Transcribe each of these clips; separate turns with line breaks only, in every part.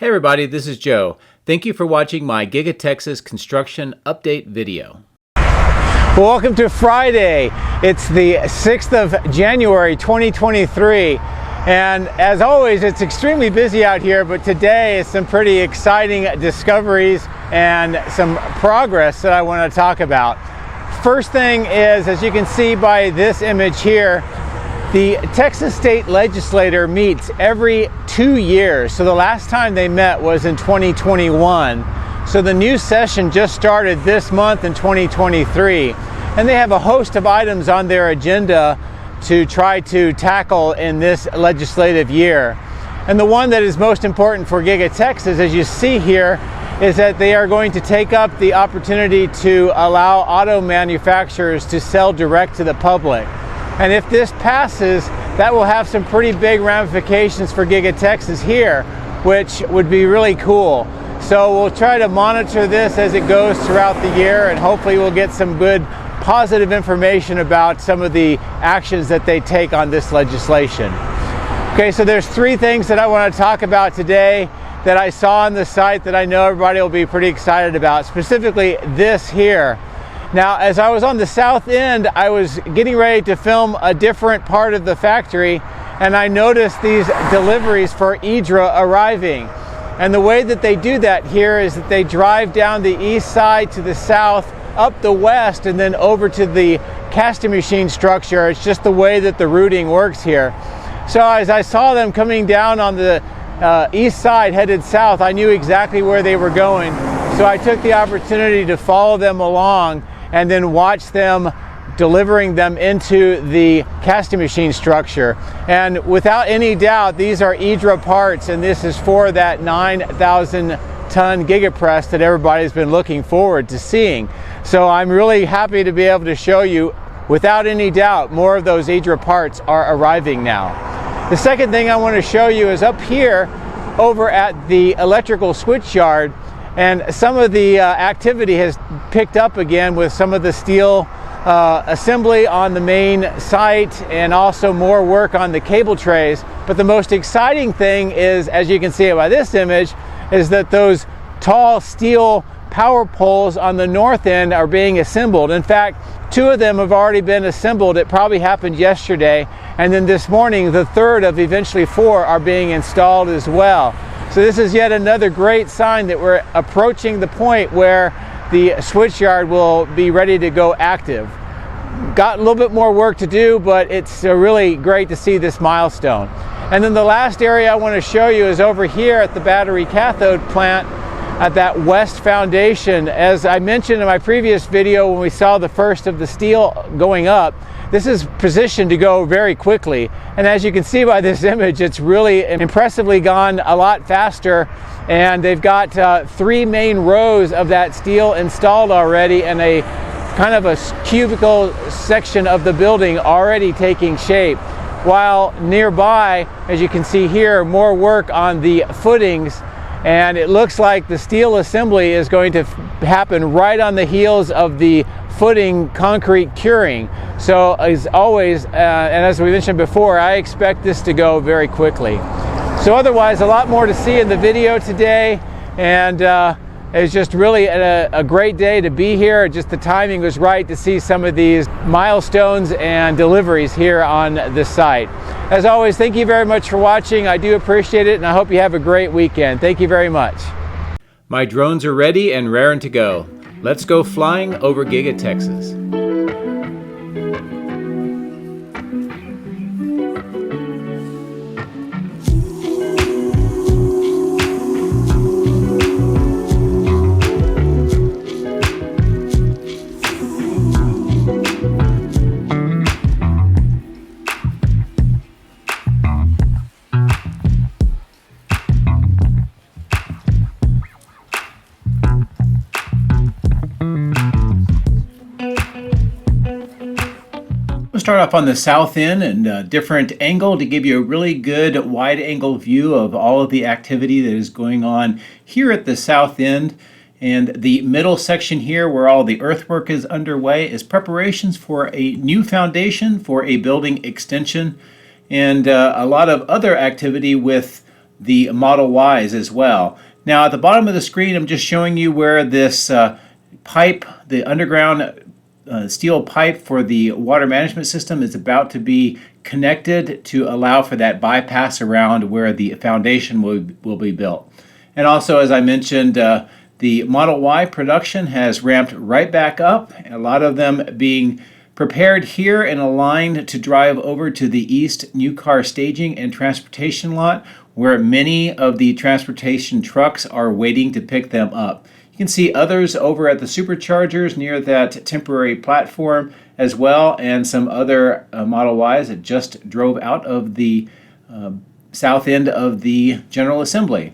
Hey everybody, this is Joe. Thank you for watching my Giga Texas construction update video.
Well, welcome to Friday. It's the 6th of January 2023. And as always, it's extremely busy out here, but today is some pretty exciting discoveries and some progress that I want to talk about. First thing is, as you can see by this image here, the Texas State Legislature meets every 2 years. So the last time they met was in 2021. So the new session just started this month in 2023. And they have a host of items on their agenda to try to tackle in this legislative year. And the one that is most important for Giga Texas, as you see here, is that they are going to take up the opportunity to allow auto manufacturers to sell direct to the public. And if this passes, that will have some pretty big ramifications for Giga Texas here, which would be really cool. So we'll try to monitor this as it goes throughout the year, and hopefully we'll get some good positive information about some of the actions that they take on this legislation. Okay, so there's three things that I want to talk about today that I saw on the site that I know everybody will be pretty excited about, specifically this here. Now, as I was on the south end, I was getting ready to film a different part of the factory, and I noticed these deliveries for IDRA arriving. And the way that they do that here is that they drive down the east side to the south, up the west, and then over to the casting machine structure. It's just the way that the routing works here. So as I saw them coming down on the east side headed south, I knew exactly where they were going. So I took the opportunity to follow them along and then watch them delivering them into the casting machine structure. And without any doubt, these are IDRA parts, and this is for that 9,000 ton gigapress that everybody's been looking forward to seeing. So I'm really happy to be able to show you, without any doubt, more of those IDRA parts are arriving now. The second thing I want to show you is up here over at the electrical switch yard. And some of the activity has picked up again with some of the steel assembly on the main site, and also more work on the cable trays. But the most exciting thing is, as you can see by this image, is that those tall steel power poles on the north end are being assembled. In fact, 2 of them have already been assembled. It probably happened yesterday. And then this morning, the third of eventually 4 are being installed as well. So this is yet another great sign that we're approaching the point where the switchyard will be ready to go active. Got a little bit more work to do, but it's really great to see this milestone. And then the last area I want to show you is over here at the battery cathode plant at that west foundation. As I mentioned in my previous video when we saw the first of the steel going up, this is positioned to go very quickly. And as you can see by this image, it's really impressively gone a lot faster. And they've got 3 main rows of that steel installed already, and a kind of a cubicle section of the building already taking shape. While nearby, as you can see here, more work on the footings. And it looks like the steel assembly is going to happen right on the heels of the footing concrete curing. So as always, and as we mentioned before, I expect this to go very quickly. So otherwise, a lot more to see in the video today, and it's just really a great day to be here. Just the timing was right to see some of these milestones and deliveries here on the site. As always, thank you very much for watching. I do appreciate it, and I hope you have a great weekend. Thank you very much.
My drones are ready and raring to go. Let's go flying over Giga Texas. Start off on the south end and a different angle to give you a really good wide angle view of all of the activity that is going on here at the south end. And the middle section here where all the earthwork is underway is preparations for a new foundation for a building extension, and a lot of other activity with the Model Ys as well. Now at the bottom of the screen, I'm just showing you where this pipe, the underground steel pipe for the water management system, is about to be connected to allow for that bypass around where the foundation will be built. And also, as I mentioned, the Model Y production has ramped right back up, a lot of them being prepared here and aligned to drive over to the East New Car Staging and Transportation lot, where many of the transportation trucks are waiting to pick them up. You can see others over at the superchargers near that temporary platform as well, and some other Model Ys that just drove out of the south end of the General Assembly.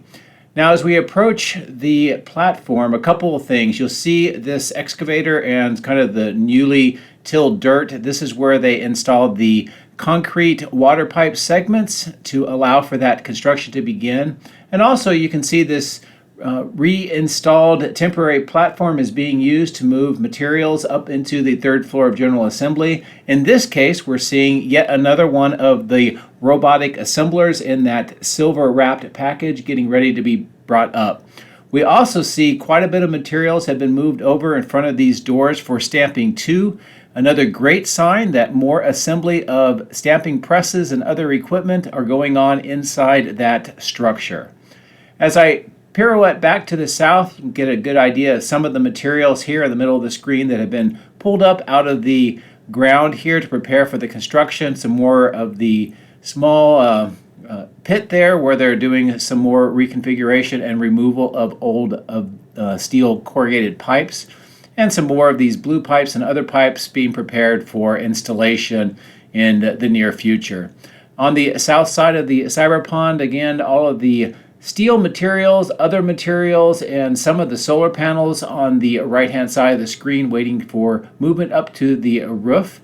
Now as we approach the platform, a couple of things. You'll see this excavator and kind of the newly tilled dirt. This is where they installed the concrete water pipe segments to allow for that construction to begin. And also you can see this reinstalled temporary platform is being used to move materials up into the third floor of General Assembly. In this case, we're seeing yet another one of the robotic assemblers in that silver wrapped package getting ready to be brought up. We also see quite a bit of materials have been moved over in front of these doors for stamping 2. Another great sign that more assembly of stamping presses and other equipment are going on inside that structure. As I pirouette back to the south, you can get a good idea of some of the materials here in the middle of the screen that have been pulled up out of the ground here to prepare for the construction. Some more of the small pit there where they're doing some more reconfiguration and removal of old steel corrugated pipes, and some more of these blue pipes and other pipes being prepared for installation in the near future. On the south side of the cyber pond, again, all of the steel materials, other materials, and some of the solar panels on the right-hand side of the screen waiting for movement up to the roof.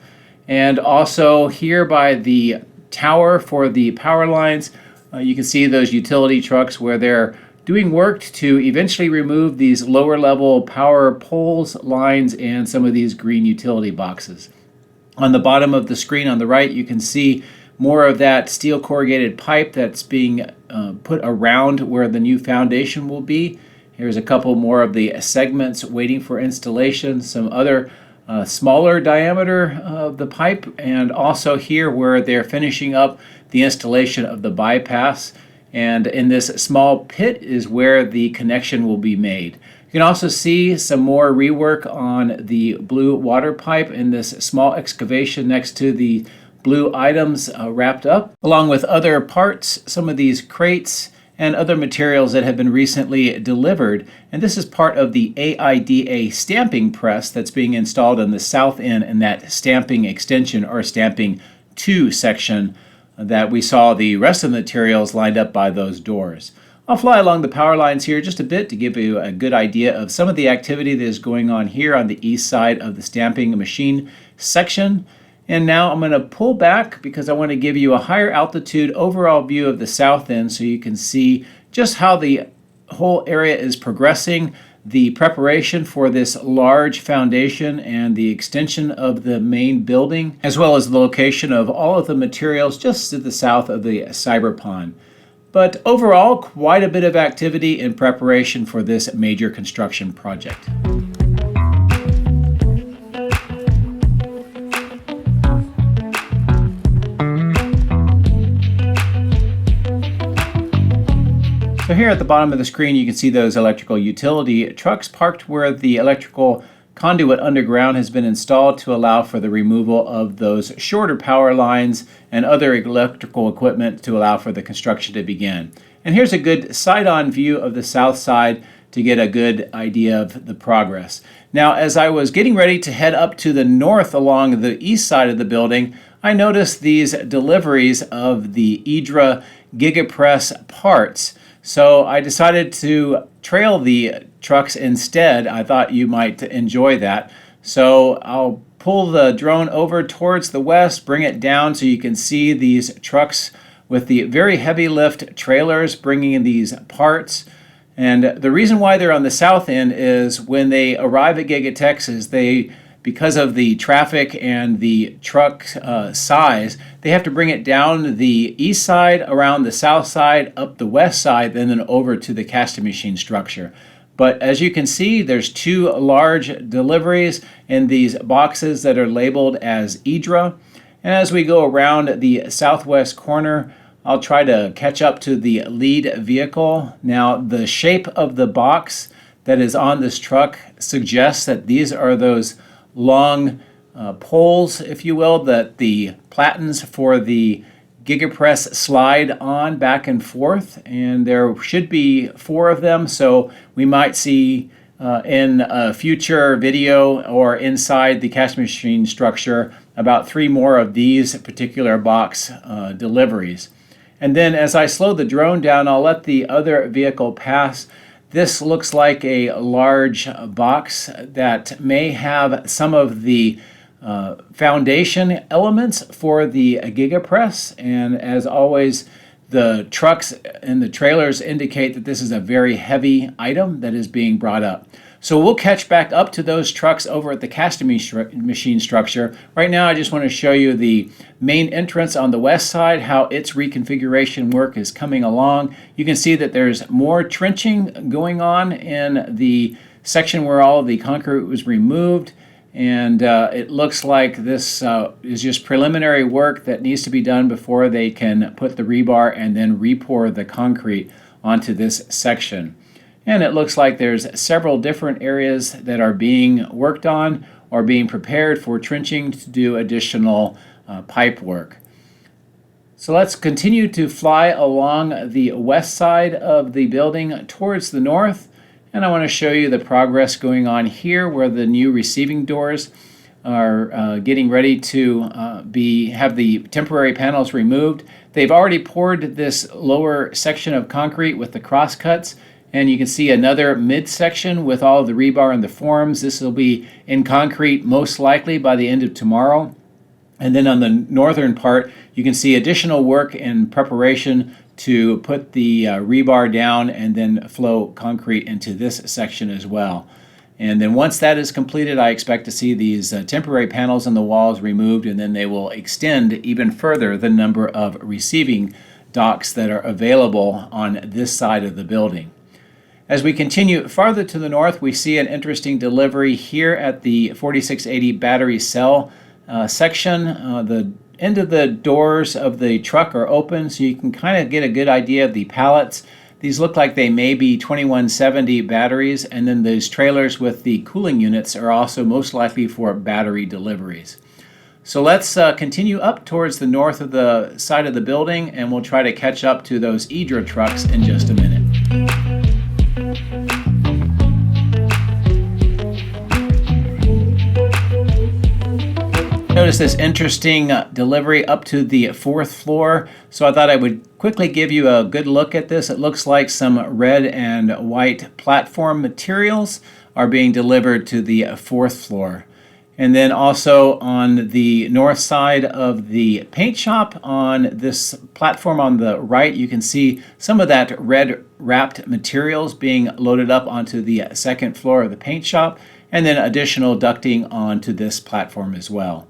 And also here by the tower for the power lines, you can see those utility trucks where they're doing work to eventually remove these lower level power poles, lines, and some of these green utility boxes. On the bottom of the screen on the right, you can see more of that steel corrugated pipe that's being put around where the new foundation will be. Here's a couple more of the segments waiting for installation, some other smaller diameter of the pipe, and also here where they're finishing up the installation of the bypass. And in this small pit is where the connection will be made. You can also see some more rework on the blue water pipe in this small excavation next to the blue items wrapped up, along with other parts, some of these crates, and other materials that have been recently delivered. And this is part of the IDRA stamping press that's being installed on the south end in that stamping extension or stamping 2 section that we saw the rest of the materials lined up by those doors. I'll fly along the power lines here just a bit to give you a good idea of some of the activity that is going on here on the east side of the stamping machine section. And now I'm going to pull back because I want to give you a higher altitude overall view of the south end so you can see just how the whole area is progressing, the preparation for this large foundation and the extension of the main building, as well as the location of all of the materials just to the south of the cyber pond. But overall, quite a bit of activity in preparation for this major construction project. So here at the bottom of the screen, you can see those electrical utility trucks parked where the electrical conduit underground has been installed to allow for the removal of those shorter power lines and other electrical equipment to allow for the construction to begin. And here's a good side-on view of the south side to get a good idea of the progress. Now, as I was getting ready to head up to the north along the east side of the building, I noticed these deliveries of the IDRA Gigapress parts. So I decided to trail the trucks instead. I thought you might enjoy that. So I'll pull the drone over towards the west, bring it down so you can see these trucks with the very heavy lift trailers bringing in these parts. And the reason why they're on the south end is when they arrive at Giga Texas, they because of the traffic and the truck size, they have to bring it down the east side, around the south side, up the west side, and then over to the casting machine structure. But as you can see, there's 2 large deliveries in these boxes that are labeled as IDRA. And as we go around the southwest corner, I'll try to catch up to the lead vehicle. Now, the shape of the box that is on this truck suggests that these are those long poles, if you will, that the platens for the Gigapress slide on back and forth, and there should be 4 of them, so we might see in a future video or inside the casting machine structure about 3 more of these particular box deliveries. And then as I slow the drone down, I'll let the other vehicle pass. This looks like a large box that may have some of the foundation elements for the Gigapress, and as always, the trucks and the trailers indicate that this is a very heavy item that is being brought up. So we'll catch back up to those trucks over at the casting machine structure. Right now I just want to show you the main entrance on the west side, how its reconfiguration work is coming along. You can see that there's more trenching going on in the section where all of the concrete was removed. And it looks like this is just preliminary work that needs to be done before they can put the rebar and then re-pour the concrete onto this section. And it looks like there's several different areas that are being worked on or being prepared for trenching to do additional pipe work. So let's continue to fly along the west side of the building towards the north. And I want to show you the progress going on here where the new receiving doors are getting ready to have the temporary panels removed. They've already poured this lower section of concrete with the cross cuts, and you can see another midsection with all of the rebar and the forms. This will be in concrete most likely by the end of tomorrow. And then on the northern part, you can see additional work in preparation to put the rebar down and then flow concrete into this section as well. And then once that is completed, I expect to see these temporary panels on the walls removed, and then they will extend even further the number of receiving docks that are available on this side of the building. As we continue farther to the north, we see an interesting delivery here at the 4680 battery cell section. The end of the doors of the truck are open, so you can kind of get a good idea of the pallets. These look like they may be 2170 batteries, and then those trailers with the cooling units are also most likely for battery deliveries. So let's continue up towards the north of the side of the building, and we'll try to catch up to those IDRA trucks in just a minute. Notice this interesting delivery up to the 4th floor, so I thought I would quickly give you a good look at this. It looks like some red and white platform materials are being delivered to the 4th floor. And then also on the north side of the paint shop, on this platform on the right, you can see some of that red wrapped materials being loaded up onto the 2nd floor of the paint shop, and then additional ducting onto this platform as well.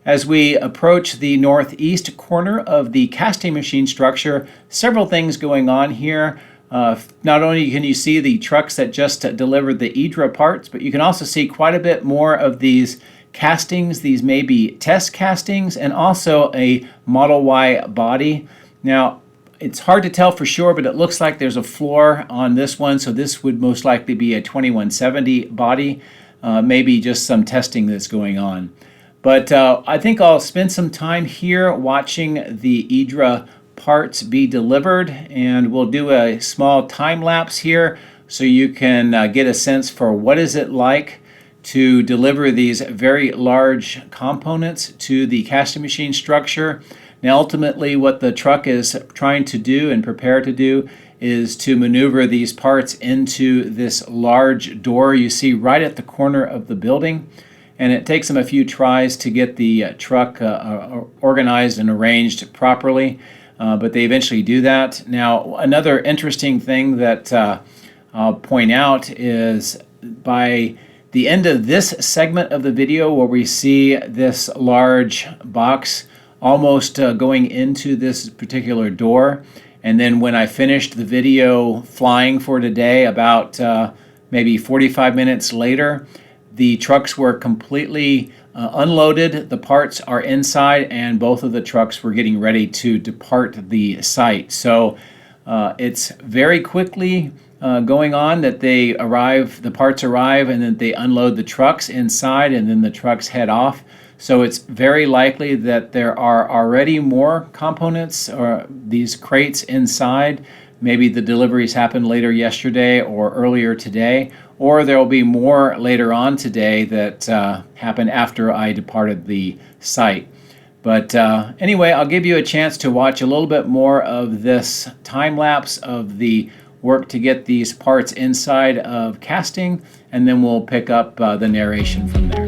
As we approach the northeast corner of the casting machine structure, several things going on here. Not only can you see the trucks that just delivered the IDRA parts, but you can also see quite a bit more of these castings. These may be test castings, and also a Model Y body. Now, it's hard to tell for sure, but it looks like there's a floor on this one, so this would most likely be a 2170 body, maybe just some testing that's going on. But I think I'll spend some time here watching the IDRA parts be delivered, and we'll do a small time lapse here so you can get a sense for what is it like to deliver these very large components to the casting machine structure. Now ultimately what the truck is trying to do and prepare to do is to maneuver these parts into this large door you see right at the corner of the building. And it takes them a few tries to get the truck organized and arranged properly, but they eventually do that. Now, another interesting thing that I'll point out is by the end of this segment of the video where we see this large box almost going into this particular door. And then when I finished the video flying for today, about maybe 45 minutes later, the trucks were completely unloaded. The parts are inside, and both of the trucks were getting ready to depart the site. So it's very quickly going on that they arrive, the parts arrive, and then they unload the trucks inside, and then the trucks head off. So it's very likely that there are already more components or these crates inside. Maybe the deliveries happened later yesterday or earlier today, or there will be more later on today that happened after I departed the site. But anyway, I'll give you a chance to watch a little bit more of this time lapse of the work to get these parts inside of casting, and then we'll pick up the narration from there.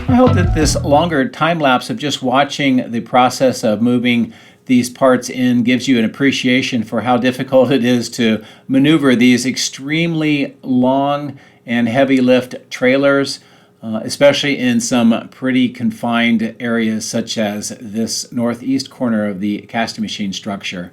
I hope that this longer time lapse of just watching the process of moving these parts in gives you an appreciation for how difficult it is to maneuver these extremely long and heavy lift trailers, especially in some pretty confined areas such as this northeast corner of the casting machine structure.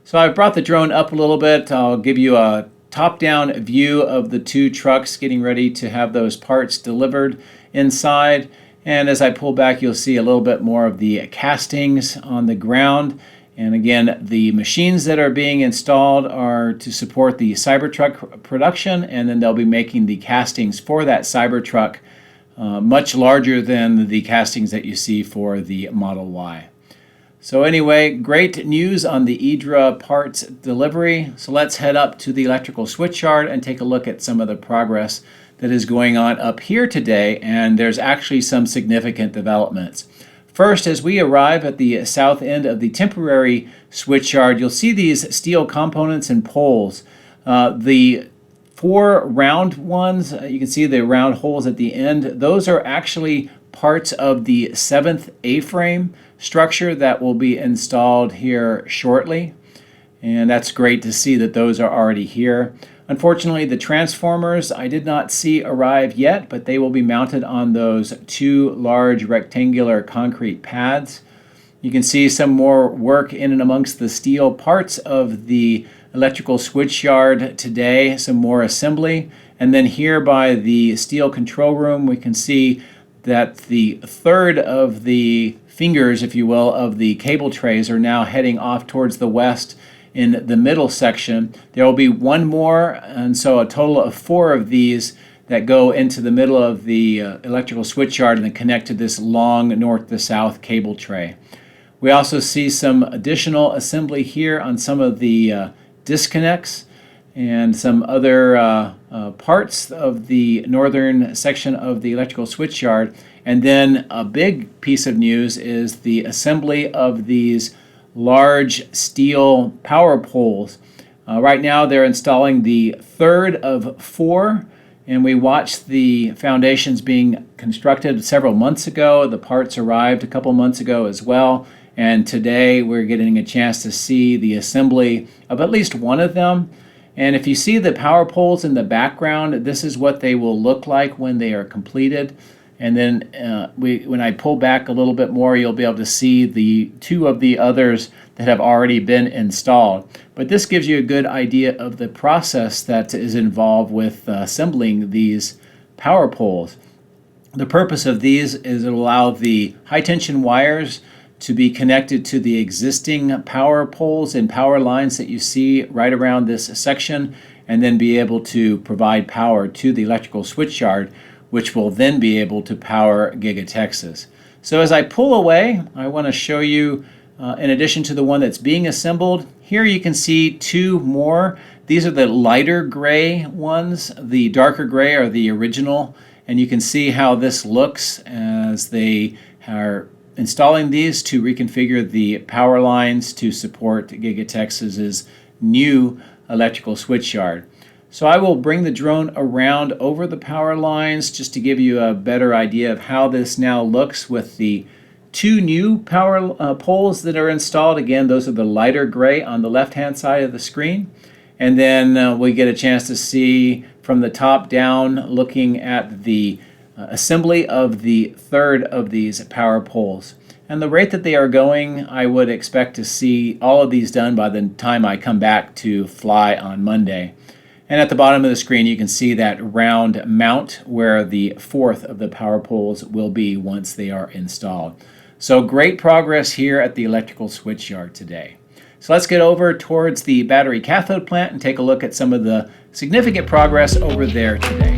So I've brought the drone up a little bit. I'll give you a top-down view of the two trucks getting ready to have those parts delivered inside. And as I pull back, you'll see a little bit more of the castings on the ground. And again, the machines that are being installed are to support the Cybertruck production, and then they'll be making the castings for that Cybertruck much larger than the castings that you see for the Model Y. So anyway, great news on the IDRA parts delivery. So let's head up to the electrical switchyard and take a look at some of the progress that is going on up here today, and there's actually some significant developments. First, as we arrive at the south end of the temporary switchyard, you'll see these steel components and poles. The four round ones, you can see the round holes at the end, those are actually parts of the 7th A-frame structure that will be installed here shortly. And that's great to see that those are already here. Unfortunately, the transformers I did not see arrive yet, but they will be mounted on those two large rectangular concrete pads. You can see some more work in and amongst the steel parts of the electrical switchyard today, some more assembly. And then here by the steel control room, we can see that the third of the fingers, if you will, of the cable trays are now heading off towards the west in the middle section. There will be one more, and so a total of 4 of these that go into the middle of the electrical switchyard and then connect to this long north to south cable tray. We also see some additional assembly here on some of the disconnects and some other parts of the northern section of the electrical switchyard. And then a big piece of news is the assembly of these large steel power poles. Right now they're installing the third of 4, and we watched the foundations being constructed several months ago. The parts arrived a couple months ago as well, and today we're getting a chance to see the assembly of at least one of them. And if you see the power poles in the background, this is what they will look like when they are completed. And then when I pull back a little bit more, you'll be able to see the 2 of the others that have already been installed. But this gives you a good idea of the process that is involved with assembling these power poles. The purpose of these is to allow the high tension wires to be connected to the existing power poles and power lines that you see right around this section, and then be able to provide power to the electrical switchyard, which will then be able to power Giga Texas. So as I pull away, I want to show you, in addition to the one that's being assembled, here you can see two more. These are the lighter gray ones. The darker gray are the original, and you can see how this looks as they are installing these to reconfigure the power lines to support Giga Texas's new electrical switchyard. So I will bring the drone around over the power lines just to give you a better idea of how this now looks with the two new power poles that are installed. Again, those are the lighter gray on the left-hand side of the screen. And then we get a chance to see from the top down, looking at the assembly of the third of these power poles. And the rate that they are going, I would expect to see all of these done by the time I come back to fly on Monday. And at the bottom of the screen, you can see that round mount where the fourth of the power poles will be once they are installed. So great progress here at the electrical switchyard today. So let's get over towards the battery cathode plant and take a look at some of the significant progress over there today.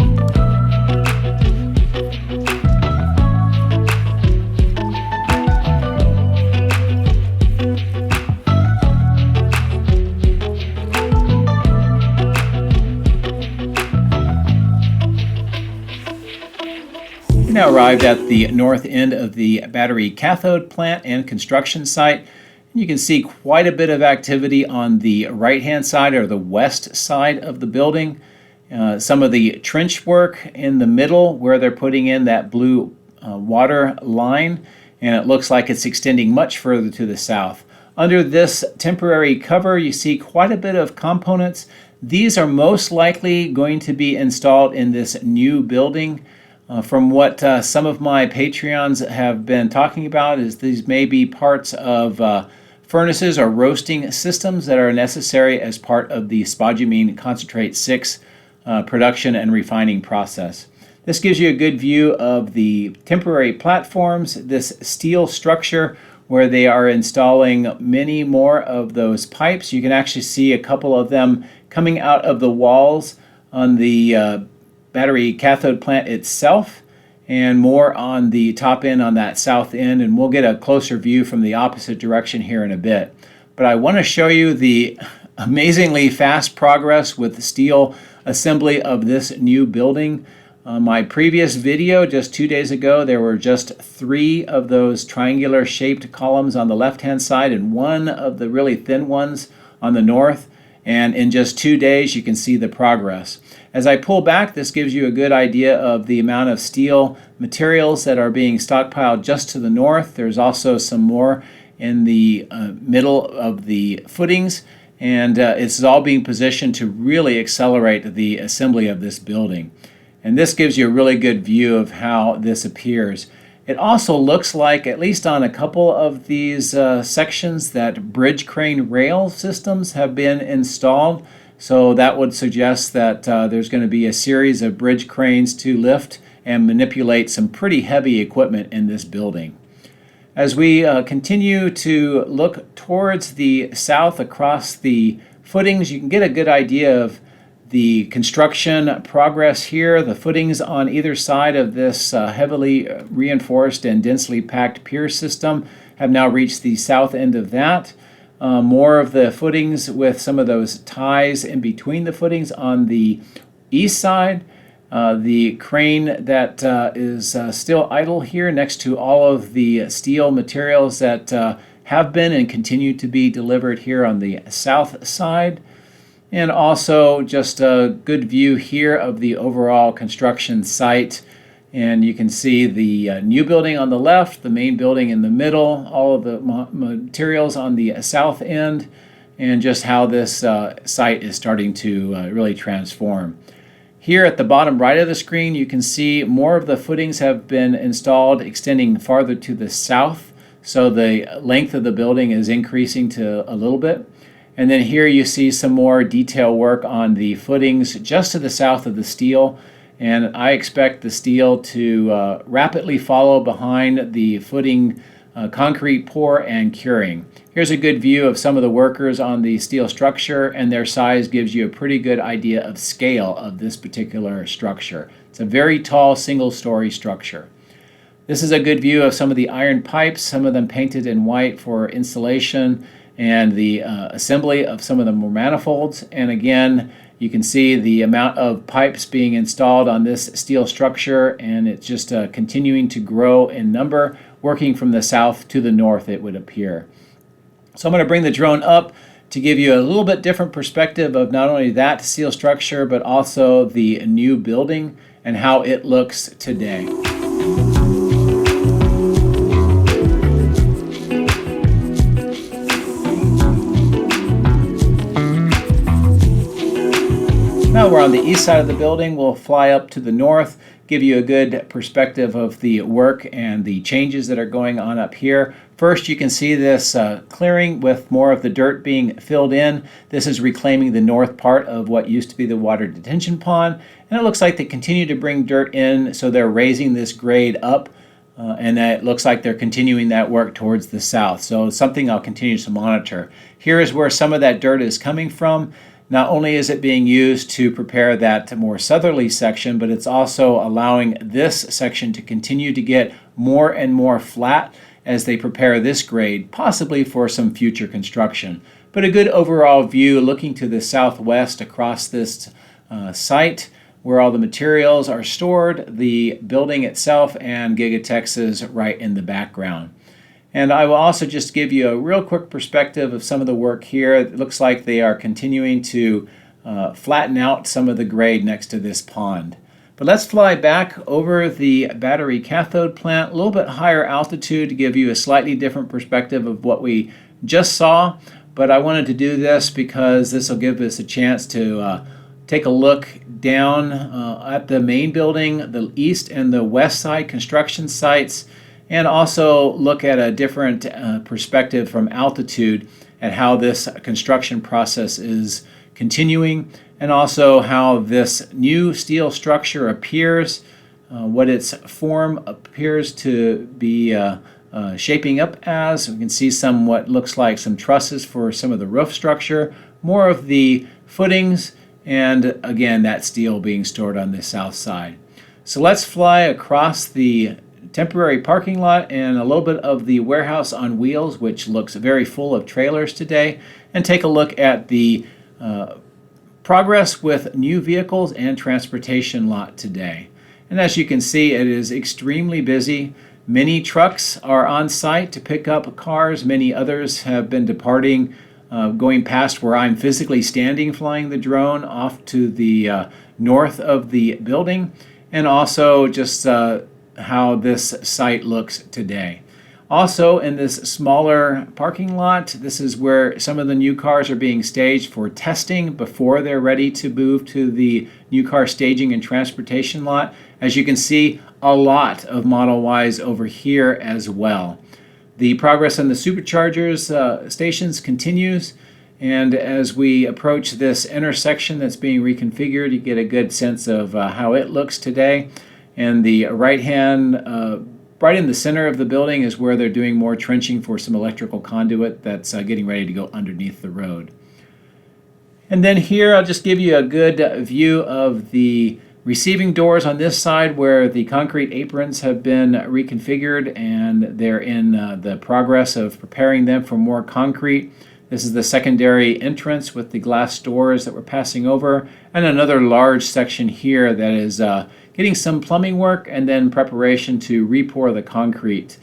Now arrived at the north end of the battery cathode plant and construction site. You can see quite a bit of activity on the right-hand side or the west side of the building. Some of the trench work in the middle where they're putting in that blue water line, and it looks like it's extending much further to the south. Under this temporary cover, you see quite a bit of components. These are most likely going to be installed in this new building. From what some of my Patreons have been talking about, is these may be parts of furnaces or roasting systems that are necessary as part of the spodumene concentrate 6 production and refining process. This gives you a good view of the temporary platforms, this steel structure where they are installing many more of those pipes. You can actually see a couple of them coming out of the walls on the battery cathode plant itself, and more on the top end on that south end, and we'll get a closer view from the opposite direction here in a bit. But I want to show you the amazingly fast progress with the steel assembly of this new building. My previous video just 2 days ago, there were just 3 of those triangular shaped columns on the left hand side and 1 of the really thin ones on the north, and in just 2 days you can see the progress. As I pull back, this gives you a good idea of the amount of steel materials that are being stockpiled just to the north. There's also some more in the middle of the footings, and it's all being positioned to really accelerate the assembly of this building. And this gives you a really good view of how this appears. It also looks like, at least on a couple of these sections, that bridge crane rail systems have been installed. So that would suggest that there's going to be a series of bridge cranes to lift and manipulate some pretty heavy equipment in this building. As we continue to look towards the south across the footings, you can get a good idea of the construction progress here. The footings on either side of this heavily reinforced and densely packed pier system have now reached the south end of that. More of the footings with some of those ties in between the footings on the east side. The crane that is still idle here next to all of the steel materials that have been and continue to be delivered here on the south side. And also just a good view here of the overall construction site. And you can see the new building on the left, the main building in the middle, all of the materials on the south end, and just how this site is starting to really transform. Here at the bottom right of the screen, you can see more of the footings have been installed extending farther to the south. So the length of the building is increasing to a little bit. And then here you see some more detail work on the footings just to the south of the steel. And I expect the steel to rapidly follow behind the footing concrete pour and curing. Here's a good view of some of the workers on the steel structure, and their size gives you a pretty good idea of scale of this particular structure. It's a very tall single-story structure. This is a good view of some of the iron pipes, some of them painted in white for insulation, and the assembly of some of the more manifolds. And again, you can see the amount of pipes being installed on this steel structure, and it's just continuing to grow in number, working from the south to the north, it would appear. So I'm going to bring the drone up to give you a little bit different perspective of not only that steel structure, but also the new building and how it looks today. Now we're on the east side of the building. We'll fly up to the north, give you a good perspective of the work and the changes that are going on up here. First, you can see this clearing with more of the dirt being filled in. This is reclaiming the north part of what used to be the water detention pond. And it looks like they continue to bring dirt in, so they're raising this grade up. And it looks like they're continuing that work towards the south. So it's something I'll continue to monitor. Here is where some of that dirt is coming from. Not only is it being used to prepare that more southerly section, but it's also allowing this section to continue to get more and more flat as they prepare this grade, possibly for some future construction. But a good overall view looking to the southwest across this site where all the materials are stored, the building itself, and Giga Texas right in the background. And I will also just give you a real quick perspective of some of the work here. It looks like they are continuing to flatten out some of the grade next to this pond. But let's fly back over the battery cathode plant, a little bit higher altitude to give you a slightly different perspective of what we just saw. But I wanted to do this because this will give us a chance to take a look down at the main building, the east and the west side construction sites, and also look at a different perspective from altitude at how this construction process is continuing, and also how this new steel structure appears, what its form appears to be shaping up as. We can see some what looks like some trusses for some of the roof structure, more of the footings, and again that steel being stored on the south side. So let's fly across the temporary parking lot and a little bit of the warehouse on wheels, which looks very full of trailers today, and take a look at the progress with new vehicles and transportation lot today. And as you can see, it is extremely busy. Many trucks are on site to pick up cars. Many others have been departing, going past where I'm physically standing flying the drone off to the north of the building, and also just how this site looks today. Also in this smaller parking lot, this is where some of the new cars are being staged for testing before they're ready to move to the new car staging and transportation lot. As you can see, a lot of Model Ys over here as well. The progress on the superchargers stations continues, and as we approach this intersection that's being reconfigured, you get a good sense of how it looks today. And the right hand, right in the center of the building, is where they're doing more trenching for some electrical conduit that's getting ready to go underneath the road. And then here I'll just give you a good view of the receiving doors on this side where the concrete aprons have been reconfigured, and they're in the progress of preparing them for more concrete. This is the secondary entrance with the glass doors that we're passing over, and another large section here that is getting some plumbing work and then preparation to re-pour the concrete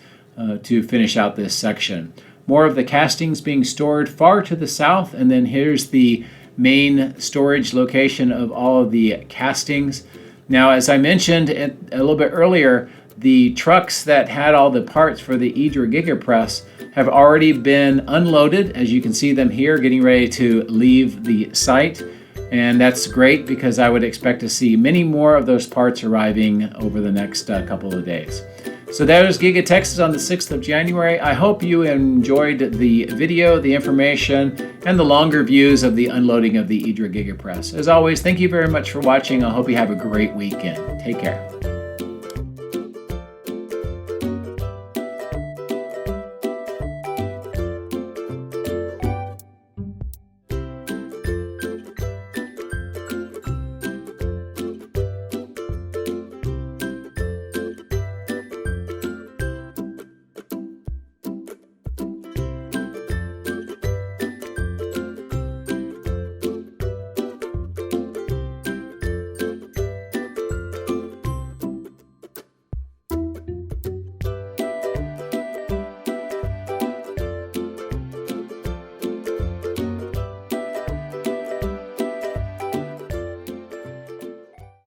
to finish out this section. More of the castings being stored far to the south, and then here's the main storage location of all of the castings. Now, as I mentioned a little bit earlier, the trucks that had all the parts for the IDRA Gigapress have already been unloaded, as you can see them here, getting ready to leave the site. And that's great because I would expect to see many more of those parts arriving over the next couple of days. So there's Giga Texas on the 6th of January. I hope you enjoyed the video, the information, and the longer views of the unloading of the IDRA Gigapress. As always, thank you very much for watching. I hope you have a great weekend. Take care.